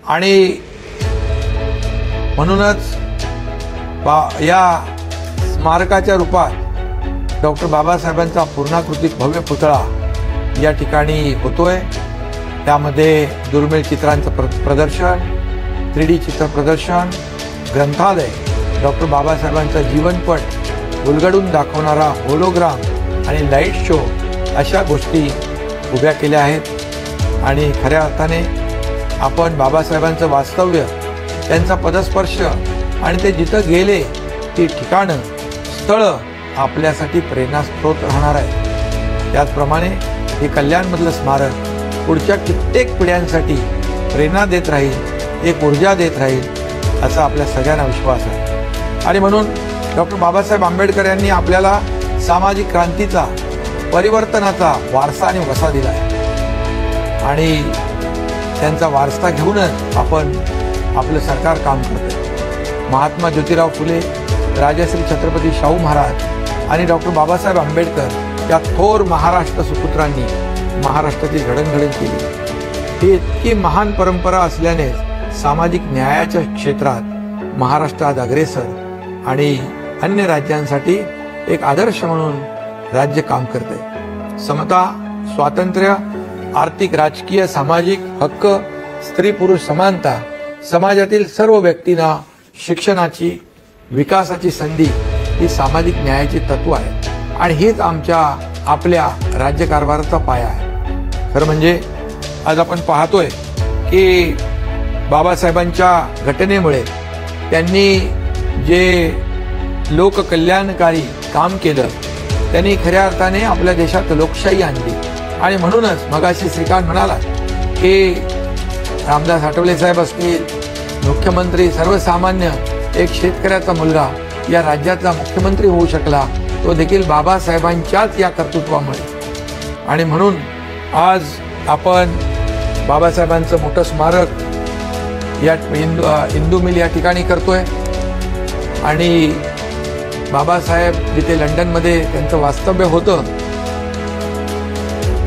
आणि म्हणूनच या स्मारकाच्या रूपात डॉक्टर बाबासाहेबांचा पूर्णाकृती भव्य पुतळा या ठिकाणी होतोय। त्यामध्ये दुर्मिळ चित्रांचं प्रदर्शन, 3D चित्र प्रदर्शन, ग्रंथालय, डॉक्टर बाबासाहेबांचा जीवनपट उलगडून दाखवणारा होलोग्राम आणि लाईट शो अशा गोष्टी उभ्या केल्या आहेत। आणि खऱ्या अर्थाने आपण बाबासाहेबांचं वास्तव्य, त्यांचा पदस्पर्श आणि ते जिथं गेले ती ठिकाणं, स्थळं आपल्यासाठी प्रेरणास्रोत राहणार आहे। त्याचप्रमाणे हे कल्याणमधलं स्मारक पुढच्या कित्येक पिढ्यांसाठी प्रेरणा देत राहील, एक ऊर्जा देत राहील असा आपल्या सगळ्यांना विश्वास आहे। आणि म्हणून डॉक्टर बाबासाहेब आंबेडकर यांनी आपल्याला सामाजिक क्रांतीचा, परिवर्तनाचा वारसा आणि वसा दिला आहे आणि त्यांचा वारसा घेऊनच आपण आपलं सरकार काम करतोय। महात्मा ज्योतिराव फुले, राजश्री छत्रपती शाहू महाराज आणि डॉक्टर बाबासाहेब आंबेडकर या थोर महाराष्ट्र सुपुत्रांनी महाराष्ट्राची जडणघडण केली। ही इतकी महान परंपरा असल्याने सामाजिक न्यायाच्या क्षेत्रात महाराष्ट्र आज अग्रेसर आणि अन्य राज्यांसाठी एक आदर्श म्हणून राज्य काम करते। समता, स्वातंत्र्य, आर्थिक, राजकीय, सामाजिक हक्क, स्त्री पुरुष समानता, समाजातील सर्व व्यक्तींना शिक्षणाची, विकासाची संधी ही सामाजिक न्यायाची तत्व आहे आणि हेच आपल्या राज्यकारभाराचा पाया आहे। खरं म्हणजे आज आपण पाहतोय की बाबासाहेबांच्या घटनेमुळे त्यांनी जे लोककल्याणकारी काम केलं, त्यांनी खऱ्या अर्थाने आपल्या देशात लोकशाही आणली। आणि म्हणूनच मगाशी श्रीकांत म्हणाला की रामदास आठवले साहेब असतील, मुख्यमंत्री, सर्वसामान्य एक शेतकऱ्याचा मुलगा या राज्याचा मुख्यमंत्री होऊ शकला, तो देखील बाबासाहेबांच्याच या कर्तृत्वामुळे। आणि म्हणून आज आपण बाबासाहेबांचं मोठं स्मारक या इंदू मिल या ठिकाणी करतोय आणि बाबासाहेब जिथे लंडनमध्ये त्यांचं वास्तव्य होतं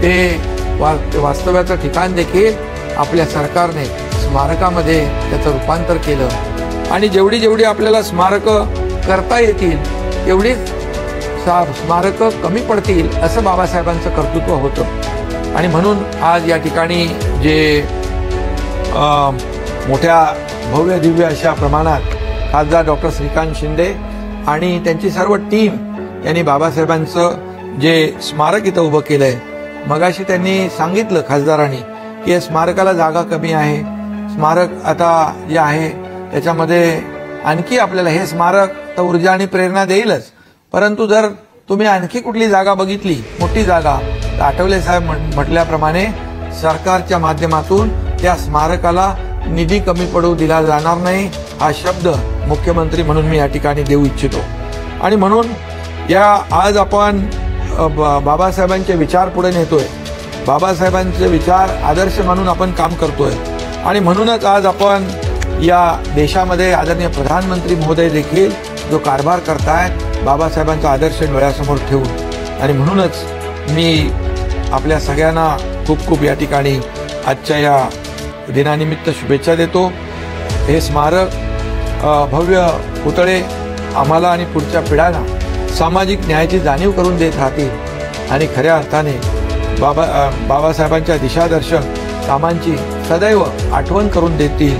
ते वास्तव्याचं ठिकाण देखील आपल्या सरकारने स्मारकामध्ये त्याचं रूपांतर केलं आणि जेवढी जेवढी आपल्याला स्मारकं करता येतील तेवढीच स्मारकं कमी पडतील असं बाबासाहेबांचं कर्तृत्व होतं। आणि म्हणून आज या ठिकाणी जे मोठ्या भव्य दिव्य अशा प्रमाणात खासदार डॉक्टर श्रीकांत शिंदे आणि त्यांची सर्व टीम यांनी बाबासाहेबांचं जे स्मारक इथं उभं केलंय, मगाशी त्यांनी सांगितलं खासदारांनी की या स्मारकाला जागा कमी आहे, स्मारक आता जे आहे त्याच्यामध्ये आणखी आपल्याला हे स्मारक तर ऊर्जा आणि प्रेरणा देईलच, परंतु जर तुम्ही आणखी कुठली जागा बघितली, मोठी जागा, तर आठवले साहेब म्हटल्याप्रमाणे सरकारच्या माध्यमातून त्या स्मारकाला निधी कमी पडू दिला जाणार नाही हा शब्द मुख्यमंत्री म्हणून मी या ठिकाणी देऊ इच्छितो। आणि म्हणून या आज आपण बाबासाहेबांचे विचार पुढे नेतोय, बाबासाहेबांचे विचार आदर्श म्हणून आपण काम करतोय आणि म्हणूनच आज आपण या देशामध्ये आदरणीय प्रधानमंत्री महोदय देखील जो कारभार करतायत बाबासाहेबांचा आदर्श डोळ्यासमोर ठेवून। आणि म्हणूनच मी आपल्या सगळ्यांना खूप खूप या ठिकाणी आजच्या या दिनानिमित्त शुभेच्छा देतो। हे स्मारक, भव्य पुतळे आम्हाला आणि पुढच्या पिढ्यांना सामाजिक न्यायाची जाणीव करून देत राहतील आणि खऱ्या अर्थाने बाबासाहेबांच्या दिशादर्शक कामांची सदैव आठवण करून देतील